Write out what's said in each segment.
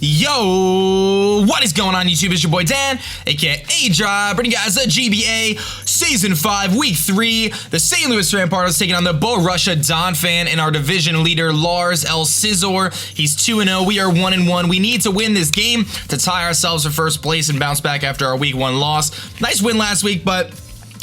Yo, what is going on YouTube? It's your boy Dan, aka aDrive, bringing you guys a GBA Season 5, Week 3. The St Louis Rampardos taking on the Borussia Donphan and our division leader, Lars Scizor. He's 2-0, we are 1-1. We need to win this game to tie ourselves for first place and bounce back after our Week 1 loss. Nice win last week, but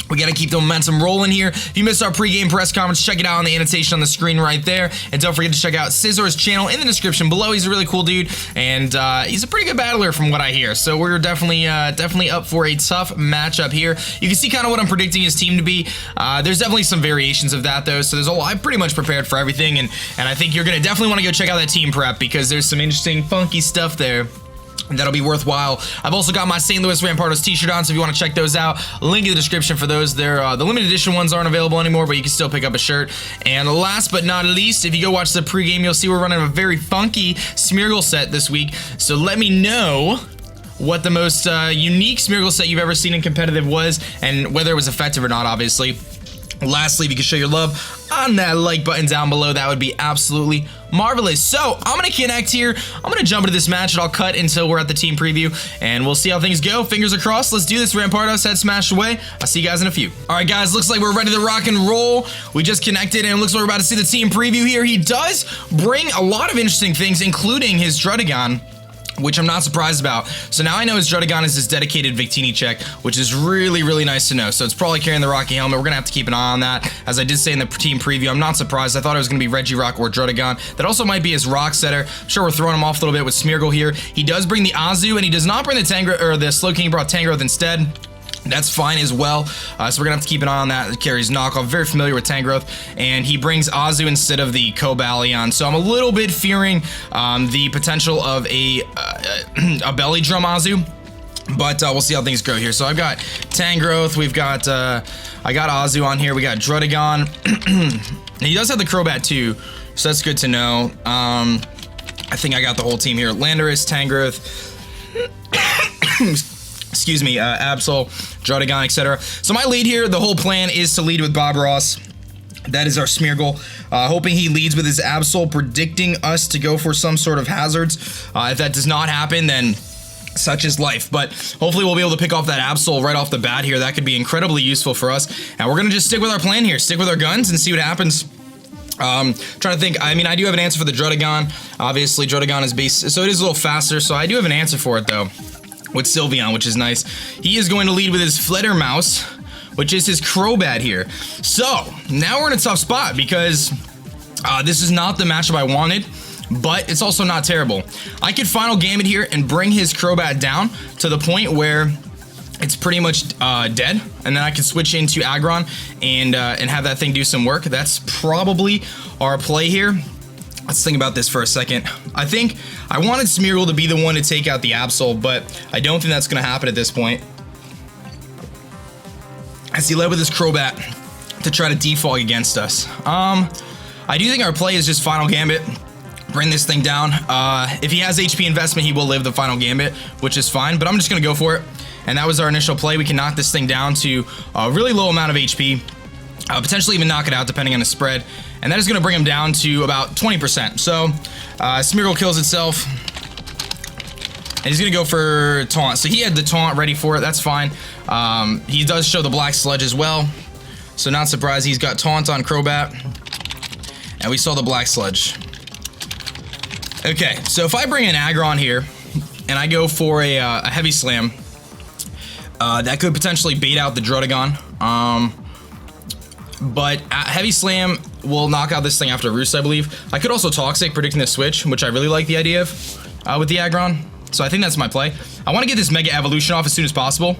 we gotta keep the momentum rolling here. If you missed our pregame press conference, check it out on the annotation on the screen right there. And don't forget to check out Scizor's channel in the description below. He's a really cool dude, and he's a pretty good battler from what I hear. So we're definitely up for a tough matchup here. You can see kind of what I'm predicting his team to be. There's definitely some variations of that though. So there's I'm pretty much prepared for everything, and I think you're gonna definitely want to go check out that team prep because there's some interesting, funky stuff there that'll be worthwhile. I've also got my St. Louis Rampardos t-shirt on, so if you want to check those out, link in the description for those. They're the limited edition ones aren't available anymore, but you can still pick up a shirt. And last but not least, if you go watch the pregame, you'll see we're running a very funky Smeargle set this week. So let me know what the most unique Smeargle set you've ever seen in competitive was, and whether it was effective or not, obviously. Lastly, if you can show your love on that like button down below, that would be absolutely marvelous. So I'm gonna connect here. I'm gonna jump into this match, and I'll cut until we're at the team preview, and we'll see how things go. Fingers are crossed. Let's do this. Rampardos head smashed away. I'll see you guys in a few. All right, guys, looks like we're ready to rock and roll. We just connected, and it looks like we're about to see the team preview here. He does bring a lot of interesting things, including his Druddigon, which I'm not surprised about. So now I know his Druddigon is his dedicated Victini check, which is really, really nice to know. So it's probably carrying the Rocky helmet. We're gonna have to keep an eye on that. As I did say in the team preview, I'm not surprised. I thought it was gonna be Regirock or Druddigon. That also might be his Rock Setter. I'm sure we're throwing him off a little bit with Smeargle here. He does bring the Azu, and he does not bring the Tangrowth, or the Slowking. He brought Tangrowth instead. That's fine as well. So we're gonna have to keep an eye on that. It carries knockoff. Very familiar with Tangrowth, and he brings Azu instead of the Cobalion. So I'm a little bit fearing the potential of a belly drum Azu, but we'll see how things go here. So I've got Tangrowth. We've got I got Azu on here. We got Druddigon. And he does have the Crobat too, so that's good to know. I think I got the whole team here. Landorus, Tangrowth. Excuse me, Absol, Druddigon, etc. So my lead here, the whole plan is to lead with Bob Ross. That is our Smeargle. Hoping he leads with his Absol, predicting us to go for some sort of hazards. If that does not happen, then such is life. But hopefully we'll be able to pick off that Absol right off the bat here. That could be incredibly useful for us. And we're gonna just stick with our plan here, stick with our guns and see what happens. Trying to think, I mean, I do have an answer for the Druddigon. Obviously, Druddigon is base, so it is a little faster, so I do have an answer for it though, with Sylveon, which is nice. He is going to lead with his Fluttermouse, which is his Crobat here. So now we're in a tough spot because this is not the matchup I wanted, but it's also not terrible. I could Final Gambit here and bring his Crobat down to the point where it's pretty much dead, and then I can switch into Aggron and have that thing do some work. That's probably our play here. Let's think about this for a second. I think I wanted Smeargle to be the one to take out the Absol, but I don't think that's going to happen at this point. As he led with his Crobat to try to defog against us. I do think our play is just Final Gambit. Bring this thing down. If he has HP investment, he will live the Final Gambit, which is fine, but I'm just going to go for it. And that was our initial play. We can knock this thing down to a really low amount of HP. Potentially even knock it out depending on the spread. And that is going to bring him down to about 20%. So, Smeargle kills itself. And he's going to go for Taunt. So he had the Taunt ready for it. That's fine. He does show the Black Sludge as well. So not surprised he's got Taunt on Crobat. And we saw the Black Sludge. Okay, so if I bring an Aggron here, and I go for a Heavy Slam, that could potentially bait out the Druddigon. But Heavy Slam will knock out this thing after Roost, I believe. I could also Toxic, predicting the switch, which I really like the idea of with the Aggron. So I think that's my play. I want to get this Mega Evolution off as soon as possible.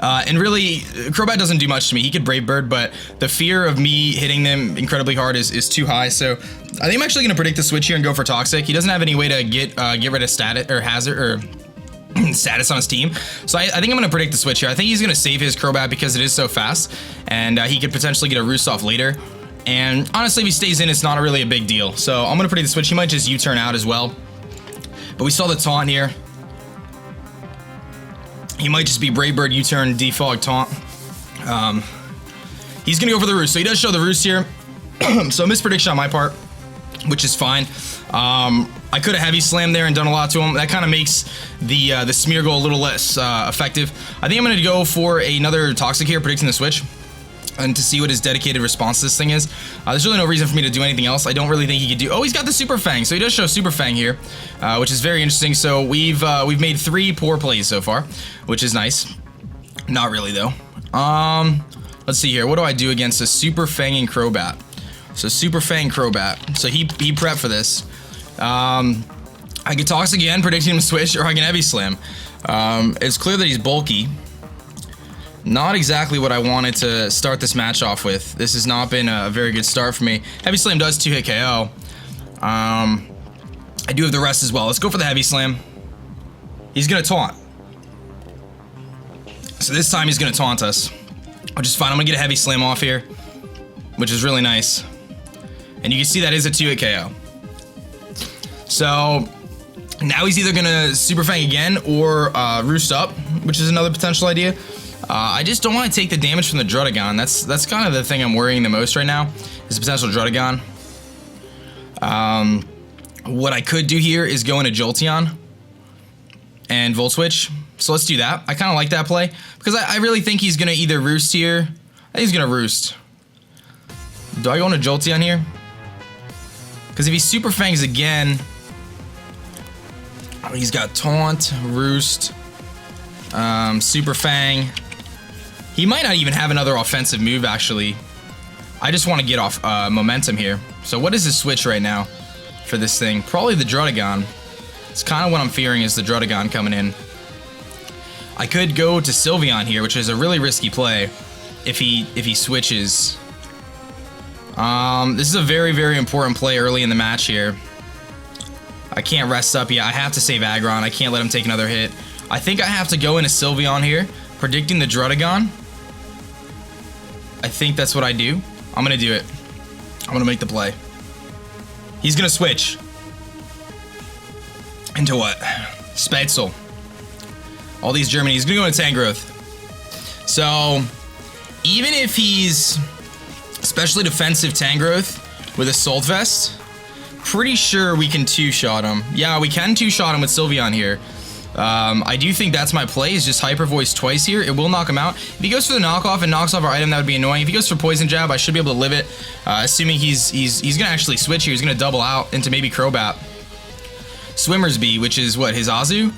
And really, Crobat doesn't do much to me. He could Brave Bird, but the fear of me hitting them incredibly hard is too high. So I think I'm actually going to predict the switch here and go for Toxic. He doesn't have any way to get rid of status or hazard or status on his team. So I think I'm going to predict the switch here. I think he's going to save his Crobat because it is so fast, and he could potentially get a Roost off later. And honestly, if he stays in, it's not really a big deal. So I'm going to predict the switch. He might just U-turn out as well. But we saw the Taunt here. He might just be Brave Bird, U-turn, defog, taunt. He's gonna go for the roost, so he does show the roost here. So misprediction on my part, which is fine. I could have heavy slammed there and done a lot to him. That kind of makes the smear goal a little less effective. I think I'm gonna go for another toxic here, predicting the switch, and to see what his dedicated response to this thing is. There's really no reason for me to do anything else. I don't really think he could do. Oh, he's got the Super Fang, so he does show Super Fang here, which is very interesting. So we've made 3 poor plays so far, which is nice. Not really though. Let's see here. What do I do against a Super Fanging Crobat? So Super Fang Crobat. So he prepped for this. I could toss again, predicting him to switch, or I can heavy slam. It's clear that he's bulky. Not exactly what I wanted to start this match off with. This has not been a very good start for me. Heavy slam does 2-hit KO. I do have the rest as well. Let's go for the heavy slam. He's gonna taunt. So this time he's gonna taunt us, which is fine. I'm gonna get a heavy slam off here, which is really nice. And you can see that is a 2-hit KO. So now he's either gonna Super Fang again or roost up, which is another potential idea. I just don't want to take the damage from the Druddigon. That's kind of the thing I'm worrying the most right now, is the potential Druddigon. What I could do here is go into Jolteon and Volt Switch. So let's do that. I kind of like that play, because I really think he's gonna either roost here. I think he's gonna roost. Do I go into Jolteon here? Because if he Super Fangs again, he's got Taunt, Roost, Super Fang. He might not even have another offensive move, actually. I just want to get off momentum here. So what is his switch right now for this thing? Probably the Druddigon. It's kind of what I'm fearing, is the Druddigon coming in. I could go to Sylveon here, which is a really risky play if he switches. This is a very, very important play early in the match here. I can't rest up yet. I have to save Aggron. I can't let him take another hit. I think I have to go into Sylveon here, predicting the Druddigon. I think that's what I do. I'm gonna do it. I'm gonna make the play. He's gonna switch. Into what? Spätzle. All these Germany. He's gonna go into Tangrowth. So, even if he's especially defensive Tangrowth with a Assault Vest, pretty sure we can two-shot him. Yeah, we can two-shot him with Sylveon here. I do think that's my play, is just Hyper Voice twice here. It will knock him out. If he goes for the knockoff and knocks off our item, that would be annoying. If he goes for Poison Jab, I should be able to live it. Assuming he's gonna actually switch here. He's gonna double out into maybe Crobat. Swimmer's Bee, which is what, his Azu?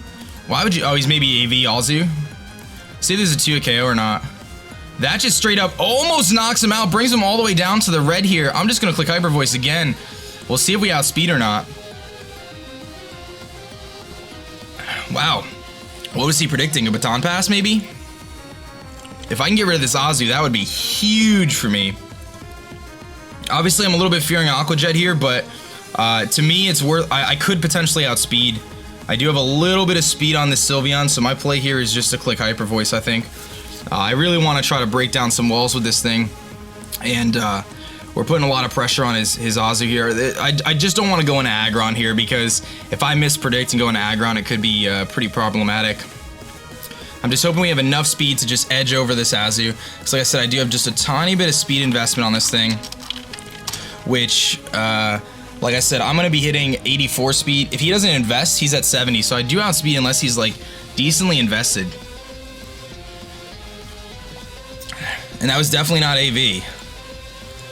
Why would you? Oh, he's maybe AV Azu. See if there's a 2 KO or not. That just straight up almost knocks him out, brings him all the way down to the red here. I'm just gonna click Hyper Voice again. We'll see if we outspeed or not. Wow. What was he predicting? A Baton Pass, maybe? If I can get rid of this Azu, that would be huge for me. Obviously, I'm a little bit fearing Aqua Jet here, but to me, it's worth... I could potentially outspeed. I do have a little bit of speed on this Sylveon, so my play here is just to click Hyper Voice, I think. I really want to try to break down some walls with this thing. And we're putting a lot of pressure on his Azu here. I just don't want to go into Aggron here, because if I mispredict and go into Aggron, it could be pretty problematic. I'm just hoping we have enough speed to just edge over this Azu. Because like I said, I do have just a tiny bit of speed investment on this thing. Which, like I said, I'm going to be hitting 84 speed. If he doesn't invest, he's at 70. So I do outspeed unless he's like decently invested. And that was definitely not AV.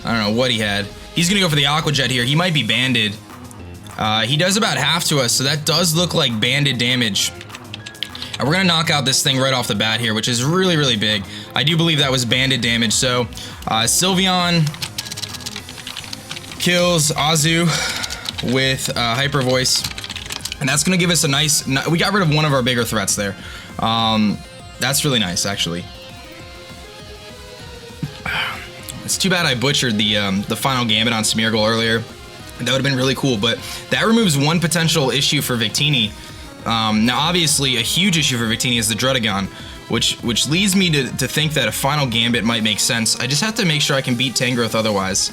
I don't know what he had. He's gonna go for the Aqua Jet here. He might be banded. He does about half to us, so that does look like banded damage. And we're gonna knock out this thing right off the bat here, which is really, really big. I do believe that was banded damage. So, Sylveon kills Azu with Hyper Voice. And that's gonna give us a nice... We got rid of one of our bigger threats there. That's really nice, actually. It's too bad I butchered the final Gambit on Smeargle earlier. That would have been really cool, but that removes one potential issue for Victini. Now, obviously, a huge issue for Victini is the Druddigon, which leads me to think that a final Gambit might make sense. I just have to make sure I can beat Tangrowth otherwise.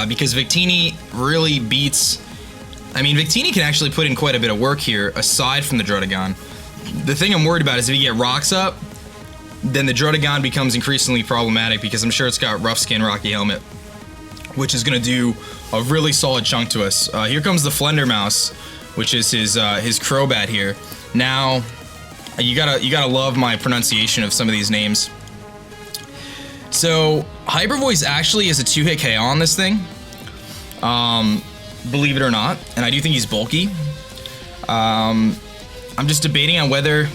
Because Victini really beats... I mean, Victini can actually put in quite a bit of work here, aside from the Druddigon. The thing I'm worried about is if you get rocks up, then the Druddigon becomes increasingly problematic because I'm sure it's got Rough Skin Rocky Helmet, which is going to do a really solid chunk to us. Here comes the Flendermouse, which is his Crobat here. Now, you gotta love my pronunciation of some of these names. So, Hyper Voice actually is a 2-hit KO on this thing. Believe it or not, and I do think he's bulky. I'm just debating on whether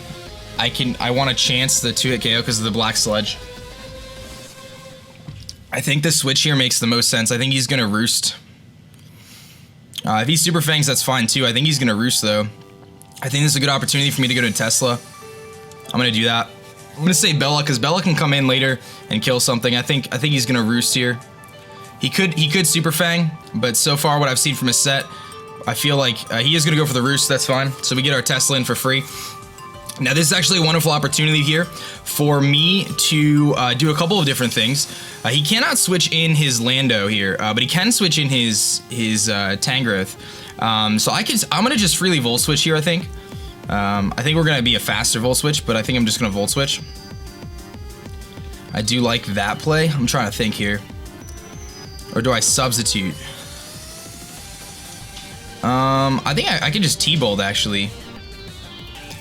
I want to chance the 2-hit KO because of the Black Sludge. I think the switch here makes the most sense. I think he's gonna Roost. If he's Super Fangs, that's fine too. I think he's gonna Roost though. I think this is a good opportunity for me to go to Tesla. I'm gonna do that. I'm gonna say Bella because Bella can come in later and kill something. I think he's gonna Roost here. He could Super Fang, but so far what I've seen from his set, I feel like he is gonna go for the Roost. That's fine. So we get our Tesla in for free. Now this is actually a wonderful opportunity here for me to do a couple of different things. He cannot switch in his Lando here, but he can switch in his Tangrowth. So I'm gonna just freely Volt Switch here. I think we're gonna be a faster Volt Switch, but I think I'm just gonna Volt Switch. I do like that play. I'm trying to think here, or do I substitute? I think I can just T-Bolt actually.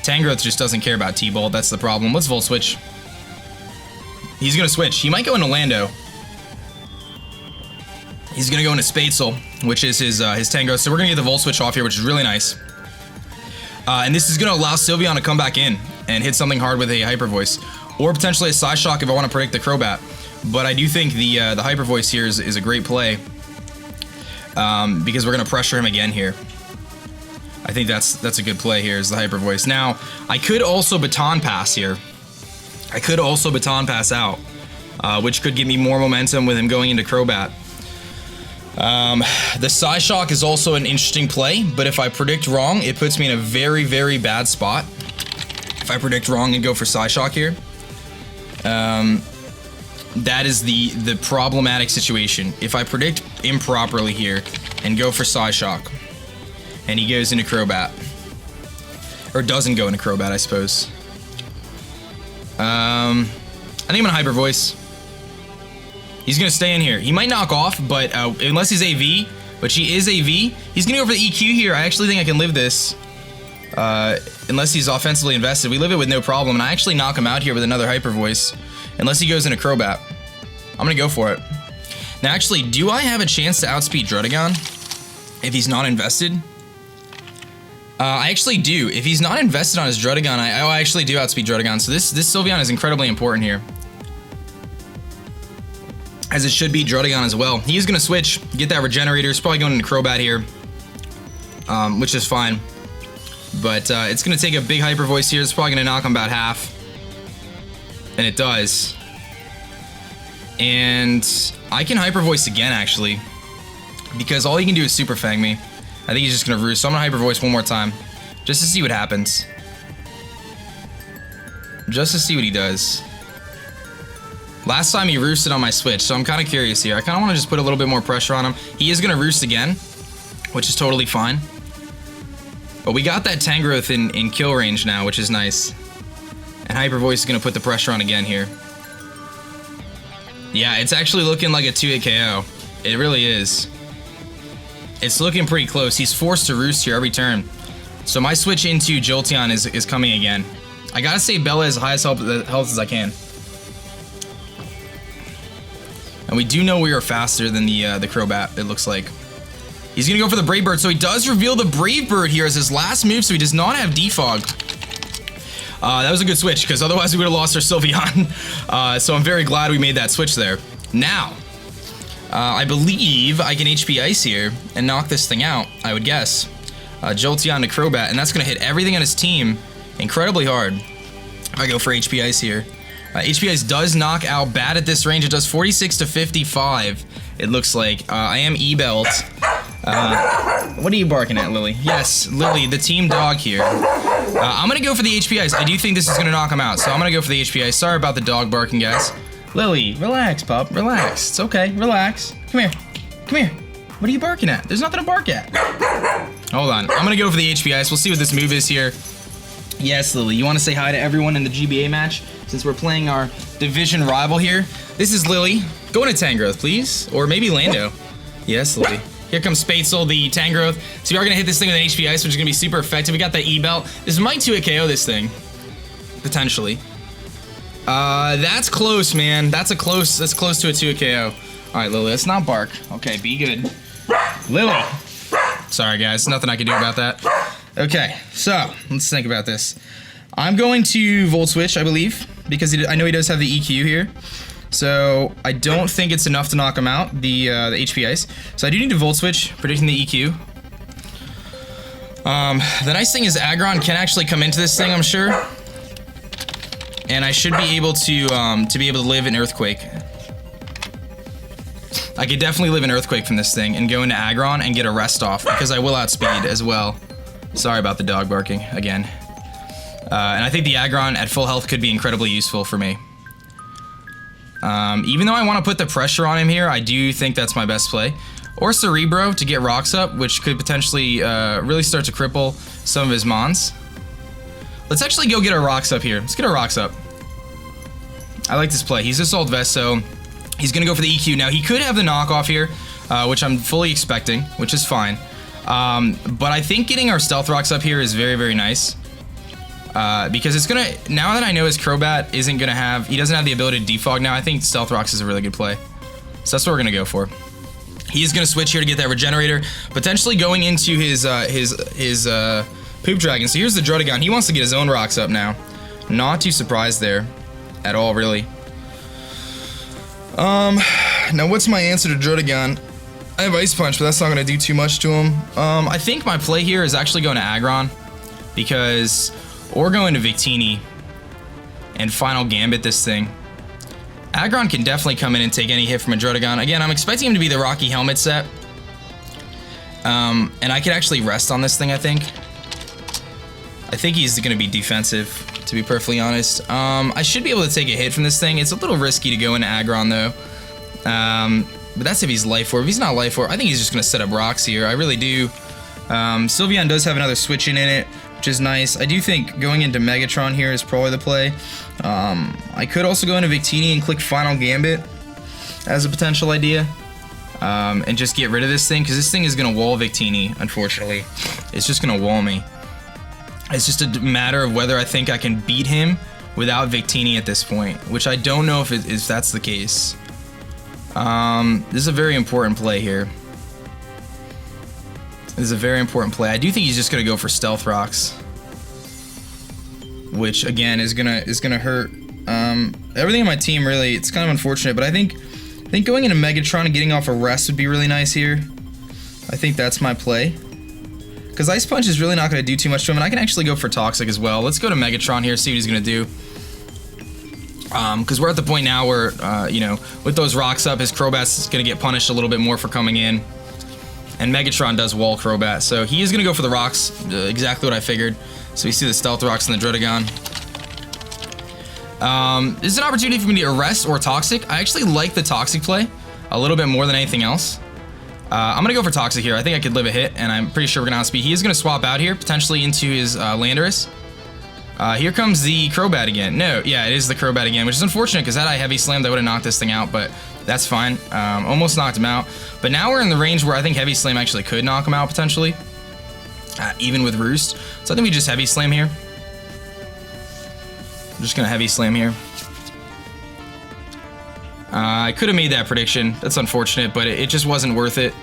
Tangrowth just doesn't care about T-Bolt, that's the problem. Let's Volt Switch. He's gonna switch. He might go into Lando. He's gonna go into Spadesel, which is his Tangrowth. So we're gonna get the Volt Switch off here, which is really nice. And this is gonna allow Sylveon to come back in and hit something hard with a Hyper Voice. Or potentially a Psyshock if I want to predict the Crobat. But I do think the Hyper Voice here is a great play. Because we're gonna pressure him again here. I think that's a good play here, is the Hyper Voice. Now, I could also Baton Pass here. I could also Baton Pass out, which could give me more momentum with him going into Crobat. The Psyshock is also an interesting play, but if I predict wrong, it puts me in a very, very bad spot. If I predict wrong and go for Psyshock here, that is the problematic situation. If I predict improperly here and go for Psyshock, and he goes into Crobat. Or doesn't go into Crobat, I suppose. I think I'm gonna Hyper Voice. He's gonna stay in here. He might knock off, but unless he's AV, which he is AV, he's gonna go for the EQ here. I actually think I can live this. Unless he's offensively invested. We live it with no problem, and I actually knock him out here with another Hyper Voice. Unless he goes into Crobat. I'm gonna go for it. Now actually, do I have a chance to outspeed Druddigon if he's not invested? I actually do. If he's not invested on his Druddigon, I actually do outspeed Druddigon. So this Sylveon is incredibly important here. As it should be Druddigon as well. He is going to switch, get that Regenerator. He's probably going into Crobat here, which is fine. But it's going to take a big Hyper Voice here. It's probably going to knock him about half. And it does. And I can Hyper Voice again, actually. Because all he can do is Super Fang me. I think he's just gonna Roost, so I'm gonna Hyper Voice one more time. Just to see what happens. Just to see what he does. Last time he roosted on my Switch, so I'm kinda curious here. I kinda wanna just put a little bit more pressure on him. He is gonna Roost again, which is totally fine. But we got that Tangrowth in kill range now, which is nice. And Hyper Voice is gonna put the pressure on again here. Yeah, it's actually looking like a 2-hit KO. It really is. It's looking pretty close. He's forced to Roost here every turn. So my switch into Jolteon is coming again. I gotta say Bella is highest health as I can. And we do know we are faster than the Crobat, it looks like. He's gonna go for the Brave Bird, so he does reveal the Brave Bird here as his last move, so he does not have Defog. That was a good switch, because otherwise we would have lost our Sylveon. So I'm very glad we made that switch there. Now, I believe I can HP Ice here and knock this thing out, I would guess. Jolteon to Crobat, and that's going to hit everything on his team incredibly hard. If I go for HP Ice here. HP Ice does knock out bad at this range. It does 46 to 55, it looks like. I am E-Belt. What are you barking at, Lily? Yes, Lily, the team dog here. I'm going to go for the HP Ice. I do think this is going to knock him out, so I'm going to go for the HP Ice. Sorry about the dog barking, guys. Lily, relax, pup. Relax. It's okay. Relax. Come here. Come here. What are you barking at? There's nothing to bark at. Hold on. I'm going to go for the HP Ice. We'll see what this move is here. Yes, Lily, you want to say hi to everyone in the GBA match? Since we're playing our division rival here. This is Lily. Go into Tangrowth, please. Or maybe Lando. Yes, Lily. Here comes Spadesol, the Tangrowth. So we are going to hit this thing with an HP Ice, which is going to be super effective. We got that E-Belt. This might 2-hit KO this thing. Potentially. That's close, man. That's close to a 2-hit KO. Alright, Lily, let's not bark. Okay, be good. Lily! Sorry, guys. Nothing I can do about that. Okay, so, let's think about this. I'm going to Volt Switch, I believe, because I know he does have the EQ here. So, I don't think it's enough to knock him out, the HP Ice. So, I do need to Volt Switch, predicting the EQ. The nice thing is Aggron can actually come into this thing, I'm sure. And I should be able to live in Earthquake. I could definitely live in Earthquake from this thing and go into Aggron and get a rest off, because I will outspeed as well. Sorry about the dog barking, again. And I think the Aggron at full health could be incredibly useful for me. Even though I want to put the pressure on him here, I do think that's my best play. Or Cerebro to get rocks up, which could potentially really start to cripple some of his mons. Let's actually go get our rocks up here. Let's get our rocks up. I like this play. He's Assault Vest, so he's going to go for the EQ. Now, he could have the knockoff here, which I'm fully expecting, which is fine. But I think getting our Stealth Rocks up here is very, very nice. Because it's gonna, now that I know his Crobat isn't gonna have, he doesn't have the ability to defog now, I think Stealth Rocks is a really good play. So that's what we're gonna go for. He's gonna switch here to get that Regenerator, potentially going into his Poop Dragon. So here's the Druddigon. He wants to get his own rocks up now. Not too surprised there at all, really. Now what's my answer to Druddigon? I have Ice Punch, but that's not gonna do too much to him. I think my play here is actually going to Aggron, because, or going to Victini and final Gambit this thing. Aggron can definitely come in and take any hit from a Druddigon. Again, I'm expecting him to be the Rocky Helmet set. And I could actually rest on this thing, I think. I think he's going to be defensive, to be perfectly honest. I should be able to take a hit from this thing. It's a little risky to go into Aggron, though. But that's if he's Life Orb. If he's not Life Orb, I think he's just going to set up rocks here. I really do. Sylveon does have another switch in it, which is nice. I do think going into Megatron here is probably the play. I could also go into Victini and click Final Gambit as a potential idea. And just get rid of this thing, because this thing is going to wall Victini, unfortunately. It's just going to wall me. It's just a matter of whether I think I can beat him without Victini at this point, which I don't know if that's the case. This is a very important play here. This is a very important play. I do think he's just gonna go for Stealth Rocks, which again is gonna hurt everything in my team. Really, it's kind of unfortunate, but I think going into Megatron and getting off a rest would be really nice here. I think that's my play, because Ice Punch is really not gonna do too much to him, and I can actually go for Toxic as well. Let's go to Megatron here, see what he's gonna do. Because we're at the point now where, you know, with those rocks up, his Crobat's going to get punished a little bit more for coming in. And Megatron does wall Crobat, so he is going to go for the rocks, exactly what I figured. So we see the Stealth Rocks and the Druddigon. This is an opportunity for me to arrest or Toxic. I actually like the Toxic play a little bit more than anything else. I'm going to go for Toxic here. I think I could live a hit, and I'm pretty sure we're going to outspeed. He is going to swap out here, potentially into his Landorus. Here comes the Crobat again. No, yeah, it is the Crobat again, which is unfortunate, because had I Heavy Slammed, I would have knocked this thing out, but that's fine. Almost knocked him out. But now we're in the range where I think Heavy Slam actually could knock him out, potentially. Even with Roost. So I think we just Heavy Slam here. I'm just going to Heavy Slam here. I could have made that prediction. That's unfortunate, but it just wasn't worth it.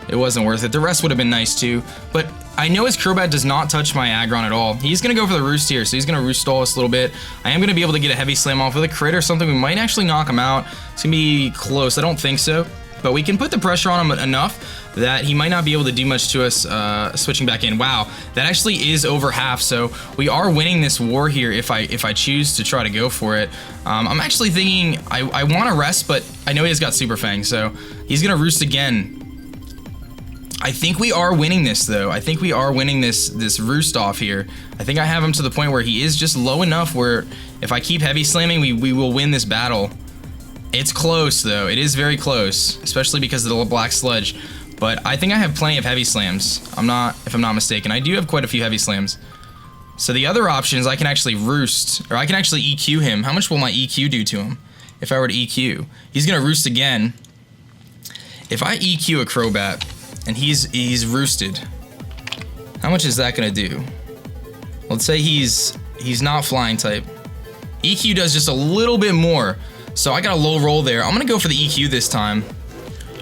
It wasn't worth it. The rest would have been nice too, but I know his Crobat does not touch my Aggron at all. He's going to go for the Roost here, so he's going to Roost stall us a little bit. I am going to be able to get a Heavy Slam off with a crit or something. We might actually knock him out. It's going to be close. I don't think so, but we can put the pressure on him enough that he might not be able to do much to us switching back in. Wow, that actually is over half, so we are winning this war here if I choose to try to go for it. I'm actually thinking I want to rest, but I know he has got Super Fang, so he's going to Roost again. I think we are winning this, though. I think we are winning this Roost off here. I think I have him to the point where he is just low enough where if I keep Heavy Slamming, we will win this battle. It's close, though. It is very close, especially because of the Black Sludge. But I think I have plenty of Heavy Slams. If I'm not mistaken. I do have quite a few Heavy Slams. So the other option is I can actually roost, or I can actually EQ him. How much will my EQ do to him if I were to EQ? He's gonna roost again. If I EQ a Crobat and he's roosted, how much is that gonna do? Let's say he's not flying type. EQ does just a little bit more, so I got a low roll there. I'm gonna go for the EQ this time,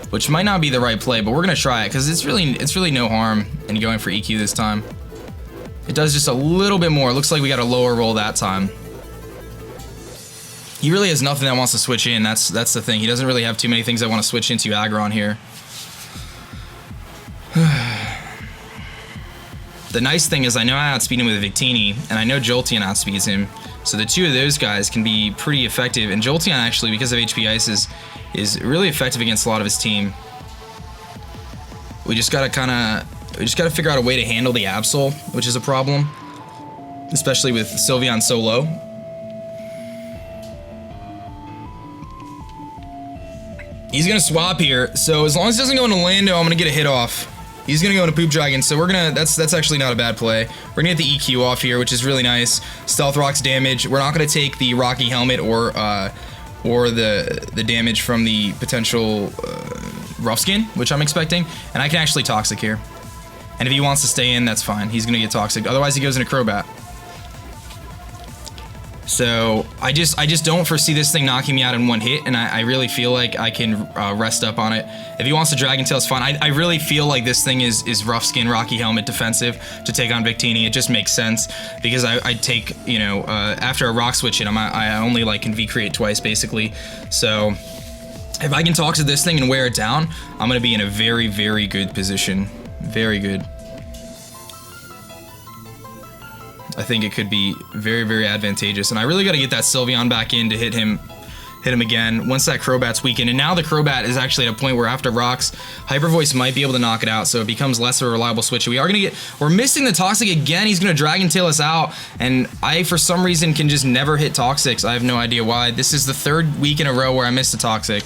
which might not be the right play, but we're gonna try it because it's really no harm in going for EQ this time. It does just a little bit more. It looks like we got a lower roll that time. He really has nothing that wants to switch in. That's the thing. He doesn't really have too many things that want to switch into Aggron here. The nice thing is I know I outspeed him with Victini, and I know Jolteon outspeeds him. So the two of those guys can be pretty effective. And Jolteon actually, because of HP Ice, is really effective against a lot of his team. We just gotta figure out a way to handle the Absol, which is a problem, especially with Sylveon so low. He's gonna swap here, so as long as he doesn't go into Lando, I'm gonna get a hit off. He's gonna go into Poop Dragon, so we're gonna, that's actually not a bad play. We're gonna get the EQ off here, which is really nice. Stealth Rock's damage. We're not gonna take the Rocky Helmet or the damage from the potential Rough Skin, which I'm expecting, and I can actually Toxic here. And if he wants to stay in, that's fine. He's gonna get Toxic. Otherwise, he goes into Crobat. So I just don't foresee this thing knocking me out in one hit, and I really feel like I can rest up on it. If he wants to Dragon Tail, it's fine. I really feel like this thing is Rough Skin, Rocky Helmet defensive to take on Victini. It just makes sense because I take, you know, after a Rock Switch in, I only like can V-Create twice basically. So if I can Toxic this thing and wear it down, I'm gonna be in a very, very good position. Very good. I think it could be very, very advantageous, and I really got to get that Sylveon back in to hit him again once that Crobat's weakened. And now the Crobat is actually at a point where after rocks, Hyper Voice might be able to knock it out, so it becomes less of a reliable switch. We're missing the Toxic again. He's gonna Dragon Tail us out, and I for some reason can just never hit Toxics. I have no idea why. This is the third week in a row where I missed a Toxic,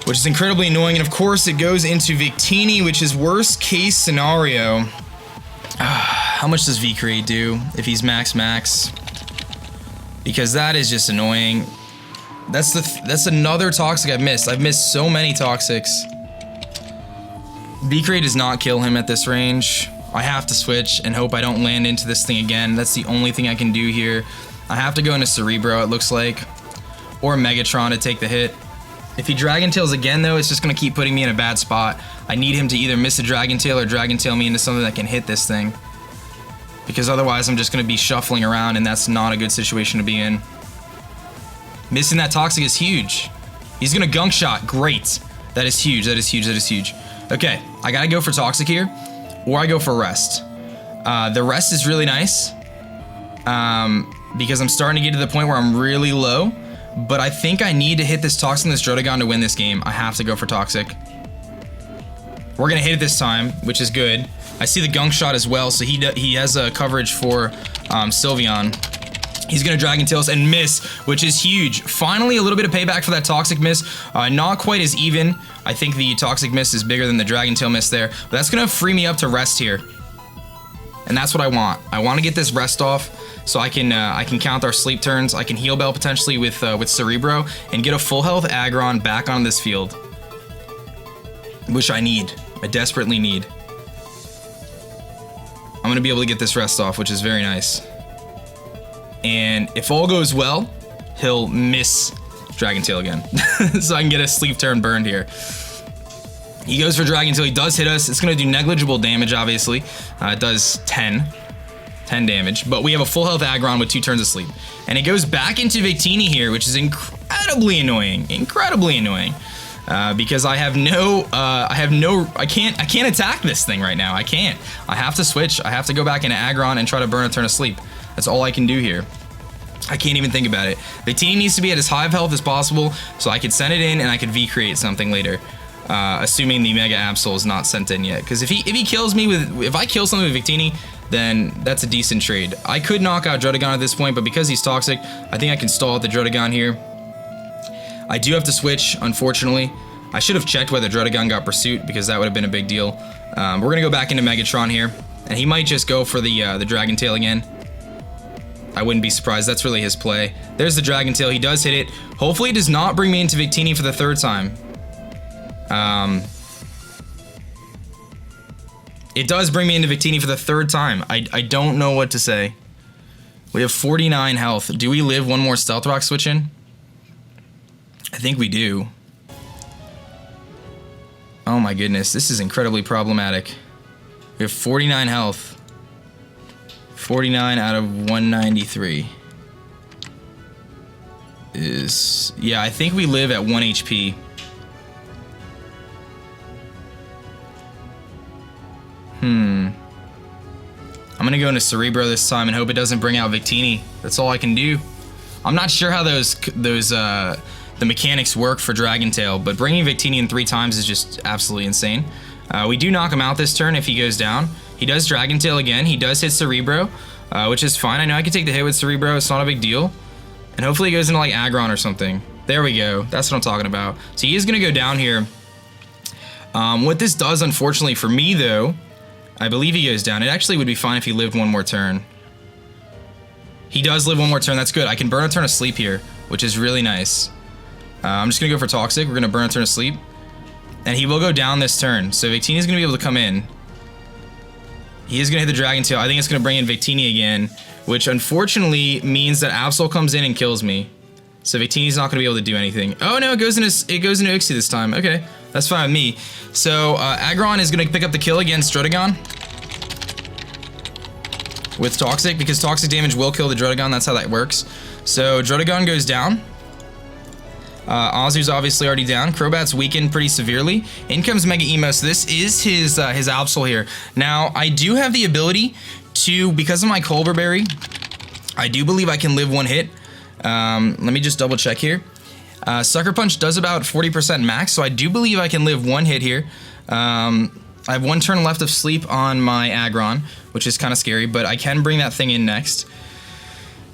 which is incredibly annoying. And of course it goes into Victini, which is worst case scenario. How much does V-Create do if he's max? Because that is just annoying. That's another Toxic I've missed. I've missed so many Toxics. V-Create does not kill him at this range. I have to switch and hope I don't land into this thing again. That's the only thing I can do here. I have to go into Cerebro, it looks like, or Megatron to take the hit. If he Dragon Tails again though, it's just gonna keep putting me in a bad spot. I need him to either miss a Dragon Tail or Dragon Tail me into something that can hit this thing, because otherwise I'm just gonna be shuffling around, and that's not a good situation to be in. Missing that Toxic is huge. He's gonna Gunk Shot, great. That is huge, that is huge, that is huge. Okay, I gotta go for Toxic here, or I go for Rest. The Rest is really nice, because I'm starting to get to the point where I'm really low, but I think I need to hit this Toxic and this Drotagon to win this game. I have to go for Toxic. We're gonna hit it this time, which is good. I see the Gunk Shot as well, so he has a coverage for Sylveon. He's gonna Dragon Tails and miss, which is huge. Finally, a little bit of payback for that Toxic miss. Not quite as even. I think the Toxic miss is bigger than the Dragon Tail miss there, but that's gonna free me up to Rest here. And that's what I want. I want to get this Rest off so I can count our sleep turns. I can Heal Bell potentially with Cerebro and get a full health Aggron back on this field, which I need. I desperately need. I'm gonna be able to get this Rest off, which is very nice. And if all goes well, he'll miss Dragon Tail again. So I can get a sleep turn burned here. He goes for Dragon Tail, he does hit us. It's gonna do negligible damage, obviously. It does 10 damage, but we have a full health Aggron with 2 turns of sleep. And it goes back into Victini here, which is incredibly annoying, because I can't attack this thing right now. I can't. I have to switch. I have to go back into Aggron and try to burn a turn of sleep. That's all I can do here. I can't even think about it. Victini needs to be at as high of health as possible so I could send it in and I could V-Create something later. Assuming the Mega Absol is not sent in yet. Because if he kills me if I kill something with Victini, then that's a decent trade. I could knock out Drotagon at this point, but because he's Toxic, I think I can stall out the Drotagon here. I do have to switch, unfortunately. I should have checked whether Drotagon got Pursuit, because that would have been a big deal. We're gonna go back into Megatron here, And he might just go for the Dragon Tail again. I wouldn't be surprised. That's really his play. There's the Dragon Tail. He does hit it. Hopefully it does not bring me into Victini for the 3rd time. It does bring me into Victini for the 3rd time. I don't know what to say. We have 49 health. Do we live one more Stealth Rock switch in? I think we do. Oh my goodness, this is incredibly problematic. We have 49 health. 49 out of 193. Yeah, I think we live at 1 HP. I'm gonna go into Cerebro this time and hope it doesn't bring out Victini. That's all I can do. I'm not sure how the mechanics work for Dragon Tail, but bringing Victini in 3 times is just absolutely insane. We do knock him out this turn if he goes down. He does Dragon Tail again. He does hit Cerebro, which is fine. I know I can take the hit with Cerebro. It's not a big deal. And hopefully he goes into like Aggron or something. There we go. That's what I'm talking about. So he is gonna go down here. What this does, unfortunately for me though, I believe he goes down. It actually would be fine if he lived 1 more turn. He does live 1 more turn. That's good. I can burn a turn of sleep here, which is really nice. I'm just going to go for Toxic. We're going to burn a turn of sleep. And he will go down this turn. So Victini is going to be able to come in. He is going to hit the Dragon Tail. I think it's going to bring in Victini again, which unfortunately means that Absol comes in and kills me. So Victini's not going to be able to do anything. Oh no, it goes into Uxie this time. Okay, that's fine with me. So Aggron is going to pick up the kill against Druddigon with Toxic, because Toxic damage will kill the Druddigon. That's how that works. So Druddigon goes down. Azu's obviously already down. Crobat's weakened pretty severely. In comes Mega Emo. So this is his Absol here. Now I do have the ability to, because of my Colbur Berry, I do believe I can live 1 hit. Let me just double check here. Sucker Punch does about 40% max, so I do believe I can live 1 hit here. I have 1 turn left of sleep on my Aggron, which is kind of scary, but I can bring that thing in next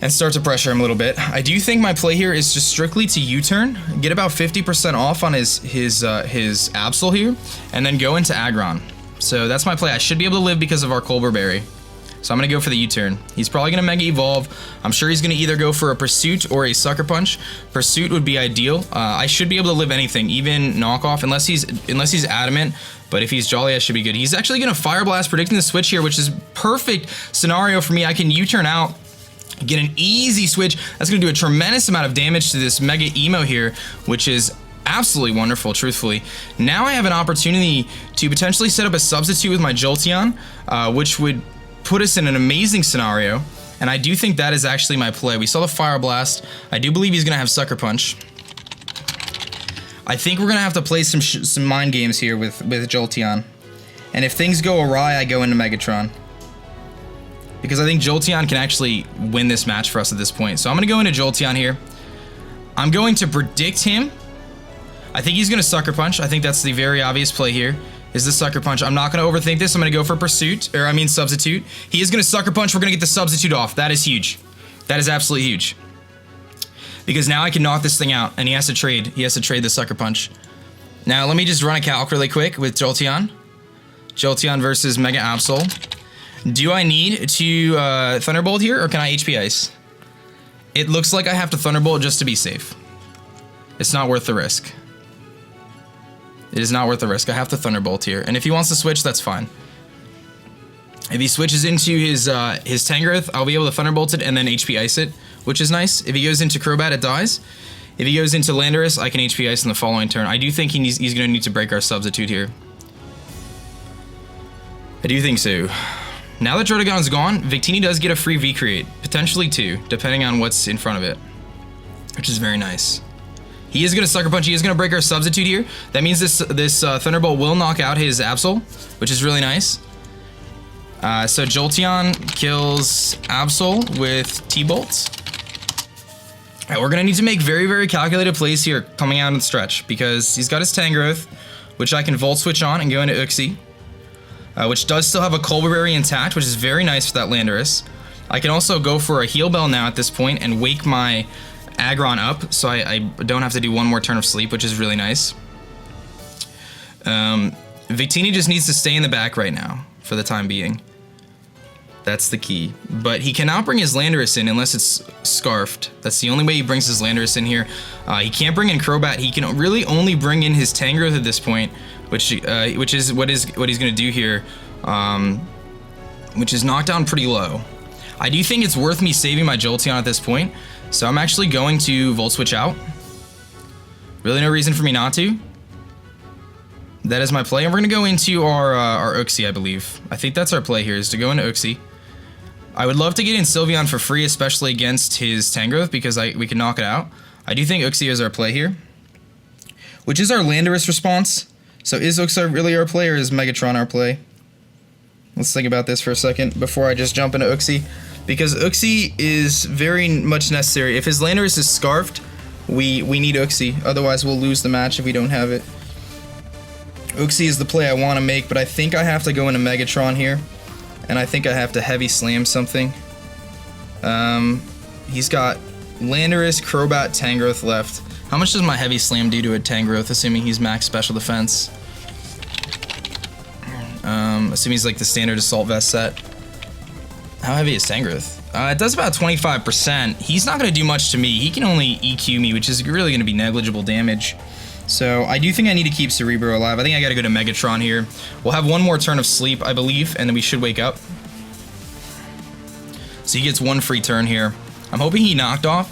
and start to pressure him a little bit. I do think my play here is just strictly to U-turn, get about 50% off on his Absol here, and then go into Aggron. So that's my play. I should be able to live because of our Colbur Berry. So I'm going to go for the U-turn. He's probably going to Mega Evolve. I'm sure he's going to either go for a Pursuit or a Sucker Punch. Pursuit would be ideal. I should be able to live anything, even Knockoff, unless he's Adamant. But if he's Jolly, I should be good. He's actually going to Fire Blast, predicting the switch here, which is perfect scenario for me. I can U-turn out, get an easy switch. That's going to do a tremendous amount of damage to this Mega Emo here, which is absolutely wonderful, truthfully. Now I have an opportunity to potentially set up a substitute with my Jolteon, which would put us in an amazing scenario, and I do think that is actually my play. We saw the Fire Blast. I do believe he's gonna have Sucker Punch. I think we're gonna have to play some mind games here with Jolteon, and if things go awry, I go into Megatron, because I think Jolteon can actually win this match for us at this point. So I'm gonna go into Jolteon here. I'm going to predict him. I think he's gonna Sucker Punch. I think that's the very obvious play here, is the Sucker Punch. I'm not going to overthink this. I'm going to go for Substitute. He is going to Sucker Punch. We're going to get the Substitute off. That is huge. That is absolutely huge. Because now I can knock this thing out, and he has to trade. He has to trade the Sucker Punch. Now, let me just run a calc really quick with Jolteon. Jolteon versus Mega Absol. Do I need to Thunderbolt here, or can I HP Ice? It looks like I have to Thunderbolt just to be safe. It's not worth the risk. It is not worth the risk. I have to Thunderbolt here. And if he wants to switch, that's fine. If he switches into his Tangrowth, I'll be able to Thunderbolt it and then HP Ice it, which is nice. If he goes into Crobat, it dies. If he goes into Landorus, I can HP Ice in the following turn. I do think he's going to need to break our Substitute here. I do think so. Now that Druddigon's gone, Victini does get a free V-Create. Potentially 2, depending on what's in front of it, which is very nice. He is going to Sucker Punch. He is going to break our Substitute here. That means this Thunderbolt will knock out his Absol, which is really nice. So Jolteon kills Absol with T-Bolts. All right, we're going to need to make very, very calculated plays here coming out in the stretch, because he's got his Tangrowth, which I can Volt Switch on and go into Uxie, which does still have a Colbur Berry intact, which is very nice for that Landorus. I can also go for a Heal Bell now at this point and wake my Aggron up, so I don't have to do 1 more turn of sleep, which is really nice. Victini just needs to stay in the back right now, for the time being. That's the key. But he cannot bring his Landorus in unless it's Scarfed. That's the only way he brings his Landorus in here. He can't bring in Crobat. He can really only bring in his Tangrowth at this point, which is what he's going to do here, which is knocked down pretty low. I do think it's worth me saving my Jolteon at this point, so I'm actually going to Volt Switch out. Really no reason for me not to. That is my play, and we're going to go into our Uxie, I believe. I think that's our play here, is to go into Uxie. I would love to get in Sylveon for free, especially against his Tangrowth, because we can knock it out. I do think Uxie is our play here, which is our Landorus response. So is Uxie really our play, or is Megatron our play? Let's think about this for a second before I just jump into Uxie, because Uxie is very much necessary. If his Landorus is Scarfed, we need Uxie. Otherwise, we'll lose the match if we don't have it. Uxie is the play I want to make, but I think I have to go into Megatron here. And I think I have to Heavy Slam something. He's got Landorus, Crobat, Tangrowth left. How much does my Heavy Slam do to a Tangrowth, assuming he's max special defense? Assuming he's like the standard Assault Vest set. How heavy is Tangrowth? It does about 25%. He's not going to do much to me. He can only EQ me, which is really going to be negligible damage. So I do think I need to keep Cerebro alive. I think I got to go to Megatron here. We'll have one more turn of sleep, I believe, and then we should wake up. So he gets one free turn here. I'm hoping he knocked off.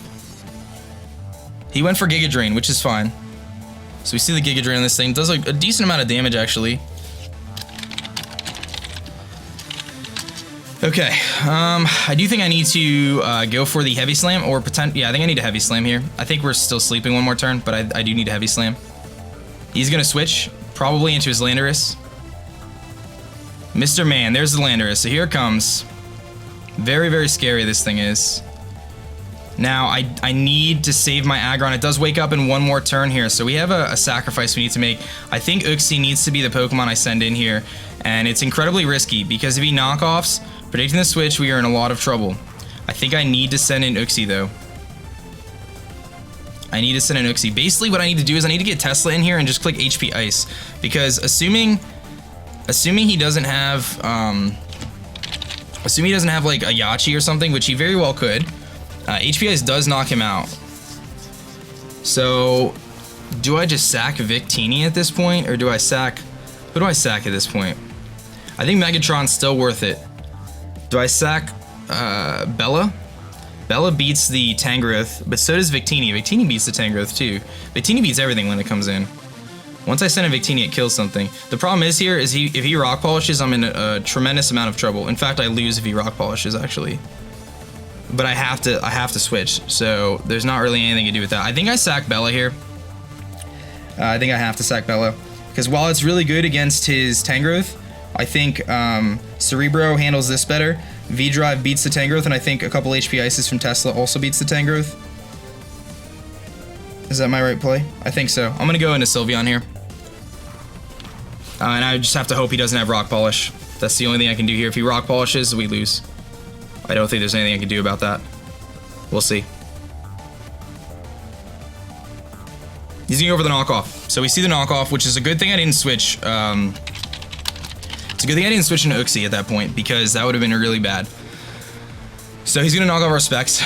He went for Giga Drain, which is fine. So we see the Giga Drain on this thing. It does a decent amount of damage, actually. Okay, I do think I need to go for the Heavy Slam, or yeah, I think I need a Heavy Slam here. I think we're still sleeping one more turn, but I do need a Heavy Slam. He's gonna switch, probably into his Landorus. Mr. Man, there's the Landorus, so here it comes. Very, very scary this thing is. Now, I need to save my Aggron. It does wake up in one more turn here, so we have a sacrifice we need to make. I think Uxie needs to be the Pokemon I send in here, and it's incredibly risky, because if he knockoffs, predicting the switch, we are in a lot of trouble. I think I need to send in Uxie, though. I need to send in Uxie. Basically, what I need to do is I need to get Tesla in here and just click HP Ice, because assuming he doesn't have, like a Yachi or something, which he very well could, HP Ice does knock him out. So, do I just sack Victini at this point, or do I sack... Who do I sack at this point? I think Megatron's still worth it. Do I sack Bella? Bella beats the Tangrowth, but so does Victini. Victini beats the Tangrowth too. Victini beats everything when it comes in. Once I send in Victini, it kills something. The problem is here is if he Rock Polishes, I'm in a tremendous amount of trouble. In fact, I lose if he Rock Polishes, actually. But I have to switch, so there's not really anything to do with that. I think I sack Bella here. I think I have to sack Bella, because while it's really good against his Tangrowth, I think Cerebro handles this better. V-Drive beats the Tangrowth, and I think a couple HP Ices from Tesla also beats the Tangrowth. Is that my right play? I think so. I'm going to go into Sylveon here. And I just have to hope he doesn't have Rock Polish. That's the only thing I can do here. If he Rock Polishes, we lose. I don't think there's anything I can do about that. We'll see. He's going to go for the knockoff. So we see the knockoff, which is a good thing I didn't switch. It's a good thing I didn't switch into Uxie at that point, because that would have been really bad. So he's going to knock off our specs.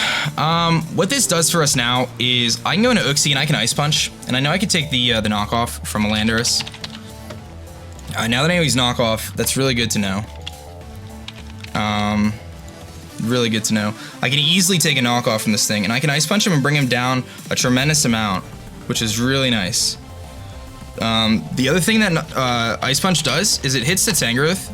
What this does for us now is I can go into Uxie and I can Ice Punch. And I know I can take the knockoff from a Landorus. Now that I know he's knockoff, that's really good to know. Really good to know. I can easily take a knockoff from this thing, and I can Ice Punch him and bring him down a tremendous amount, which is really nice. The other thing that Ice Punch does is it hits the Tangrowth.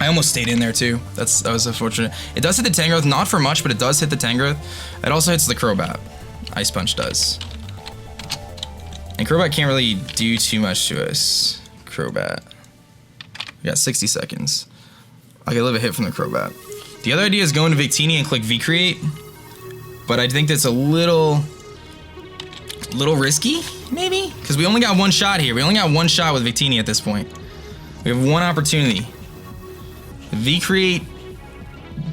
I almost stayed in there too. That was unfortunate. It does hit the Tangrowth, not for much, but it does hit the Tangrowth. It also hits the Crobat. Ice Punch does. And Crobat can't really do too much to us. Crobat. We got 60 seconds. I can live a hit from the Crobat. The other idea is go into Victini and click V-Create, but I think that's a little risky, maybe? Because we only got one shot here. We only got one shot with Victini at this point. We have one opportunity. V-Create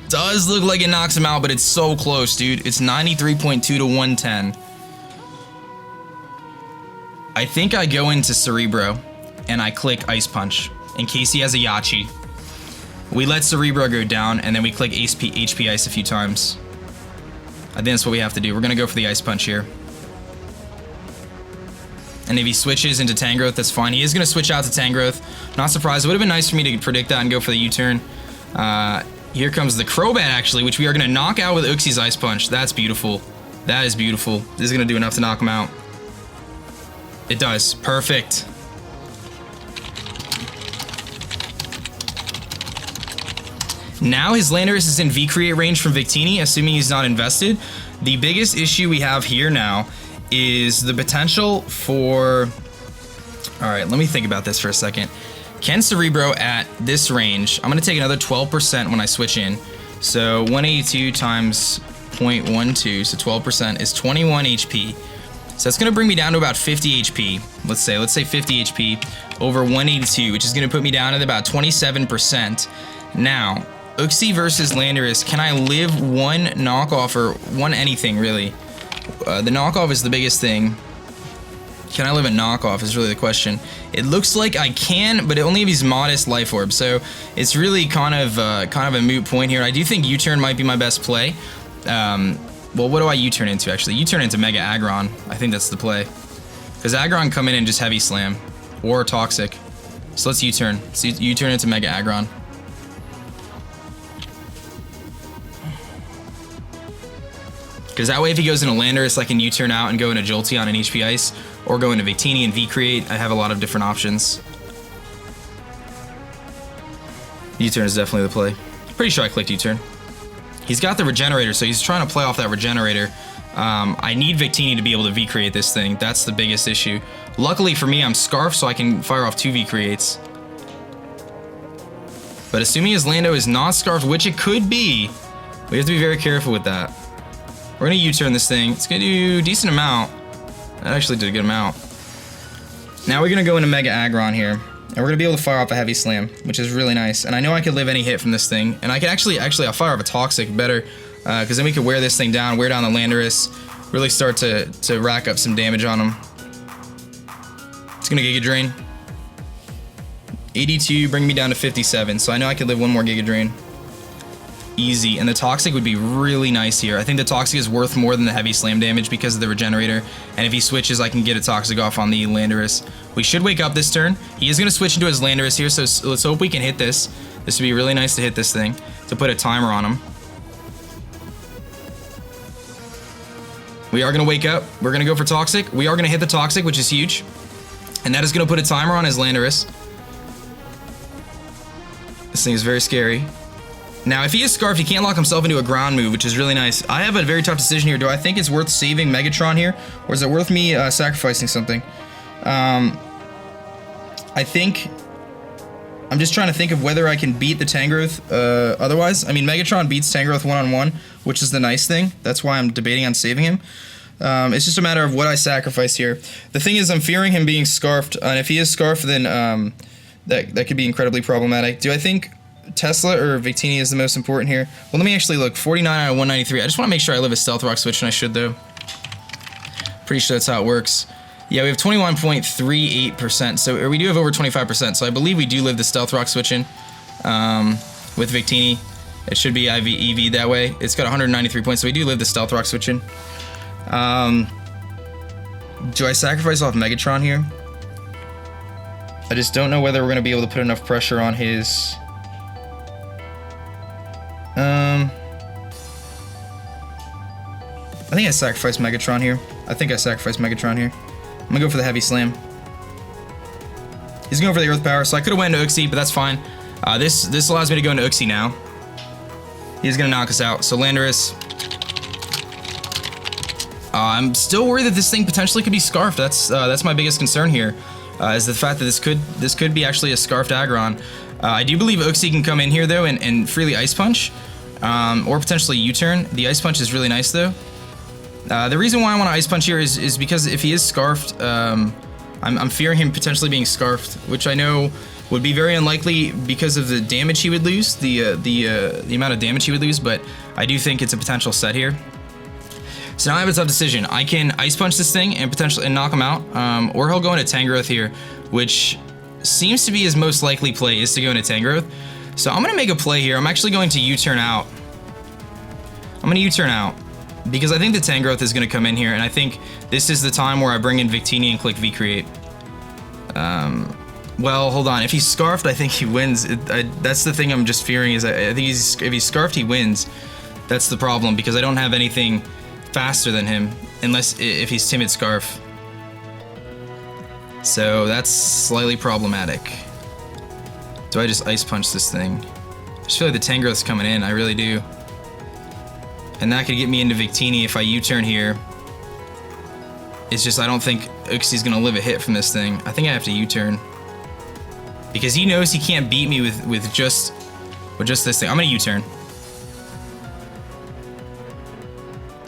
does look like it knocks him out, but it's so close, dude. It's 93.2 to 110. I think I go into Cerebro and I click Ice Punch in case he has a Yachi. we let Cerebro go down, and then we click HP Ice a few times. I think that's what we have to do. We're gonna go for the Ice Punch here. And if he switches into Tangrowth, that's fine. He is gonna switch out to Tangrowth. Not surprised. It would have been nice for me to predict that and go for the U-turn. Here comes the Crobat, actually, which we are gonna knock out with Uxie's Ice Punch. That's beautiful. That is beautiful. This is gonna do enough to knock him out. It does. Perfect. Now his Landorus is in V-Create range from Victini, assuming he's not invested. The biggest issue we have here now is the potential for... Alright, let me think about this for a second. Can Cerebro at this range... I'm going to take another 12% when I switch in. So 182 times 0.12, so 12% is 21 HP. So that's going to bring me down to about 50 HP. Let's say 50 HP over 182, which is going to put me down at about 27%. Now... Uxie versus Landorus, can I live one knockoff or one anything, really? The knockoff is the biggest thing. Can I live a knockoff is really the question. It looks like I can, but only if he's modest Life Orb, so it's really kind of a moot point here. I do think U-turn might be my best play. Well, what do I U-turn into, actually? U-turn into Mega Aggron. I think that's the play. Because Aggron come in and just Heavy Slam. Or Toxic. So let's U-turn. So U-turn into Mega Aggron. Because that way, if he goes into Landorus, I can U-turn out and go into Jolteon and HP Ice, or go into Victini and V-Create. I have a lot of different options. U-turn is definitely the play. Pretty sure I clicked U-turn. He's got the Regenerator, so he's trying to play off that Regenerator. I need Victini to be able to V-Create this thing. That's the biggest issue. Luckily for me, I'm Scarfed, so I can fire off 2 V-Creates. But assuming his Lando is not Scarfed, which it could be, we have to be very careful with that. We're gonna U-turn this thing. It's gonna do a decent amount. That actually did a good amount. Now we're gonna go into Mega Aggron here, and we're gonna be able to fire off a Heavy Slam, which is really nice. And I know I could live any hit from this thing, and I can actually I'll fire off a Toxic better, because then we could wear this thing down, wear down the Landorus, really start to rack up some damage on him. It's gonna Giga Drain. 82, bring me down to 57, so I know I could live one more Giga Drain. Easy, and the Toxic would be really nice here. I think the Toxic is worth more than the Heavy Slam damage because of the Regenerator, and if he switches, I can get a Toxic off on the Landorus. We should wake up this turn. He is going to switch into his Landorus here, so let's hope we can hit this. This would be really nice to hit this thing, to put a timer on him. We are going to wake up. We're going to go for Toxic. We are going to hit the Toxic, which is huge, and that is going to put a timer on his Landorus. This thing is very scary. Now, if he is Scarfed, he can't lock himself into a ground move, which is really nice. I have a very tough decision here. Do I think it's worth saving Megatron here, or is it worth me sacrificing something? I think... I'm just trying to think of whether I can beat the Tangrowth otherwise. I mean, Megatron beats Tangrowth one-on-one, which is the nice thing. That's why I'm debating on saving him. It's just a matter of what I sacrifice here. The thing is, I'm fearing him being Scarfed, and if he is Scarfed, then that could be incredibly problematic. Do I think Tesla or Victini is the most important here? Well, let me actually look. 49 out of 193. I just want to make sure I live a Stealth Rock switch, and I should, though. Pretty sure that's how it works. Yeah, we have 21.38%, so we do have over 25%, so I believe we do live the Stealth Rock switching with Victini. It should be EV that way. It's got 193 points, so we do live the Stealth Rock switching. Do I sacrifice off Megatron here? I just don't know whether we're going to be able to put enough pressure on his... I think I sacrificed Megatron here. I'm gonna go for the Heavy Slam. He's going for the Earth Power, so I could have went into Uxie, but that's fine. This allows me to go into Uxie now. He's gonna knock us out. So Landorus. I'm still worried that this thing potentially could be Scarfed. That's my biggest concern here, is the fact that this could be actually a Scarfed Aggron. I do believe Uxie can come in here though and freely Ice Punch, or potentially U-turn. The Ice Punch is really nice though. The reason why I want to Ice Punch here is because if he is Scarfed, I'm fearing him potentially being Scarfed, which I know would be very unlikely because of the damage he would lose, the amount of damage he would lose, but I do think it's a potential set here. So now I have a tough decision. I can Ice Punch this thing and potentially knock him out, or he'll go into Tangrowth here, which seems to be his most likely play, is to go into Tangrowth. So I'm going to make a play here. I'm actually going to U-turn out. I'm going to U-turn out because I think the Tangrowth is going to come in here, and I think this is the time where I bring in Victini and click V-Create. Well, hold on. If he's Scarfed, I think he wins. That's the thing I'm just fearing is I think if he's Scarfed, he wins. That's the problem because I don't have anything faster than him unless if he's Timid Scarf. So that's slightly problematic. Do I just Ice Punch this thing? I just feel like the Tangrowth's coming in. I really do. And that could get me into Victini if I U-turn here. It's just I don't think Uxie's gonna live a hit from this thing. I think I have to U-turn. Because he knows he can't beat me with just this thing. I'm gonna U-turn.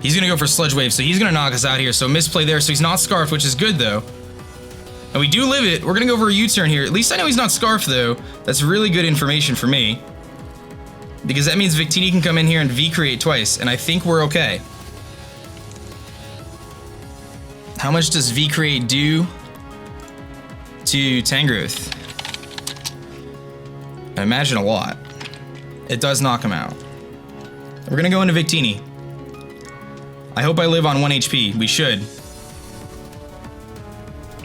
He's gonna go for Sludge Wave, so he's gonna knock us out here. So misplay there, so he's not Scarfed, which is good though. And we do live it. We're gonna go for a U-turn here. At least I know he's not Scarfed though. That's really good information for me. Because that means Victini can come in here and V-Create twice, and I think we're okay. How much does V-Create do to Tangrowth? I imagine a lot. It does knock him out. We're gonna go into Victini. I hope I live on 1 HP. We should.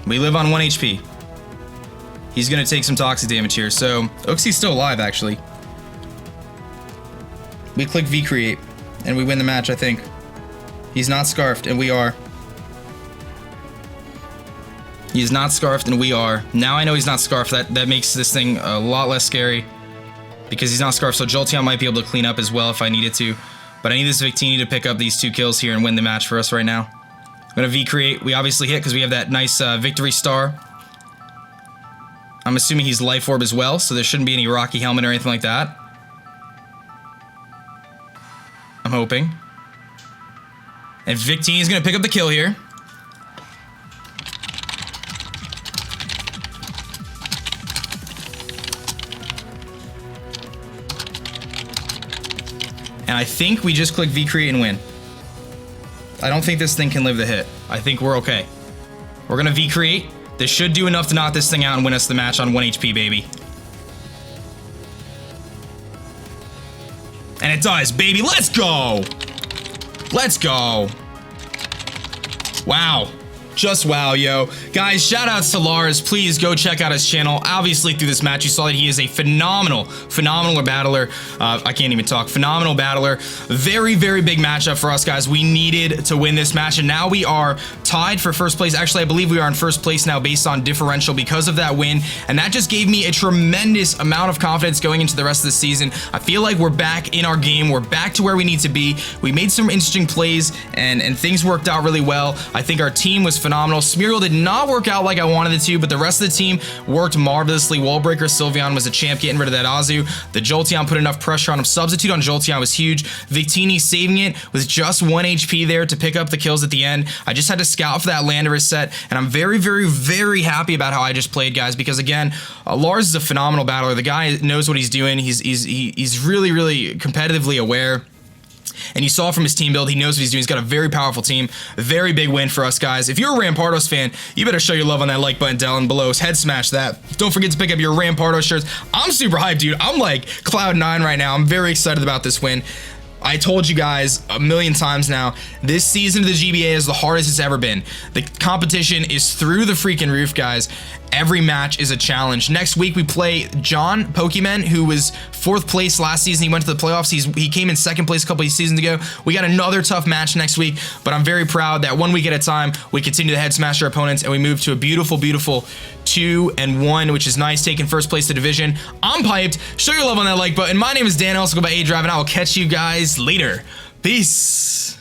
We live on 1 HP. He's gonna take some toxic damage here, so Uxie's still alive actually. We click V-Create, and we win the match, I think. He's not Scarfed, and we are. He's not Scarfed, and we are. Now I know he's not Scarfed. That makes this thing a lot less scary. Because he's not Scarfed, so Jolteon might be able to clean up as well if I needed to. But I need this Victini to pick up these 2 kills here and win the match for us right now. I'm gonna V-Create. We obviously hit because we have that nice victory star. I'm assuming he's Life Orb as well, so there shouldn't be any Rocky Helmet or anything like that. I'm hoping. And Victini's gonna pick up the kill here. And I think we just click V-Create and win. I don't think this thing can live the hit. I think we're okay. We're gonna V-Create. This should do enough to knock this thing out and win us the match on 1 HP, baby. And it does, baby. Let's go! Let's go. Wow. Just wow, yo. Guys, shout outs to Lars. Please go check out his channel. Obviously, through this match, you saw that he is a phenomenal battler. I can't even talk. Phenomenal battler. Very, very big matchup for us, guys. We needed to win this match, and now we are tied for first place. Actually, I believe we are in first place now based on differential because of that win, and that just gave me a tremendous amount of confidence going into the rest of the season. I feel like we're back in our game. We're back to where we need to be. We made some interesting plays, and things worked out really well. I think our team was phenomenal. Smeargle did not work out like I wanted it to, but the rest of the team worked marvelously. Wallbreaker Sylveon was a champ getting rid of that Azu. The Jolteon put enough pressure on him. Substitute on Jolteon was huge. Victini saving it with just 1 HP there to pick up the kills at the end. I just had to scout for that Landorus set, and I'm very, very, very happy about how I just played, guys, because again, Lars is a phenomenal battler. The guy knows what he's doing. He's really, really competitively aware. And you saw from his team build, he knows what he's doing. He's got a very powerful team. A very big win for us, guys. If you're a Rampardos fan, you better show your love on that like button down below. Head smash that. Don't forget to pick up your Rampardos shirts. I'm super hyped, dude. I'm like Cloud9 right now. I'm very excited about this win. I told you guys a million times now, this season of the GBA is the hardest it's ever been. The competition is through the freaking roof, guys. Every match is a challenge. Next week, we play John Pokemon, who was 4th place last season. He went to the playoffs. He came in 2nd place a couple of seasons ago. We got another tough match next week, but I'm very proud that 1 week at a time, we continue to head smash our opponents, and we move to a beautiful, beautiful 2-1, which is nice, taking 1st place to division. I'm hyped. Show your love on that like button. My name is Dan, I also go by aDrive, and I will catch you guys later. Peace.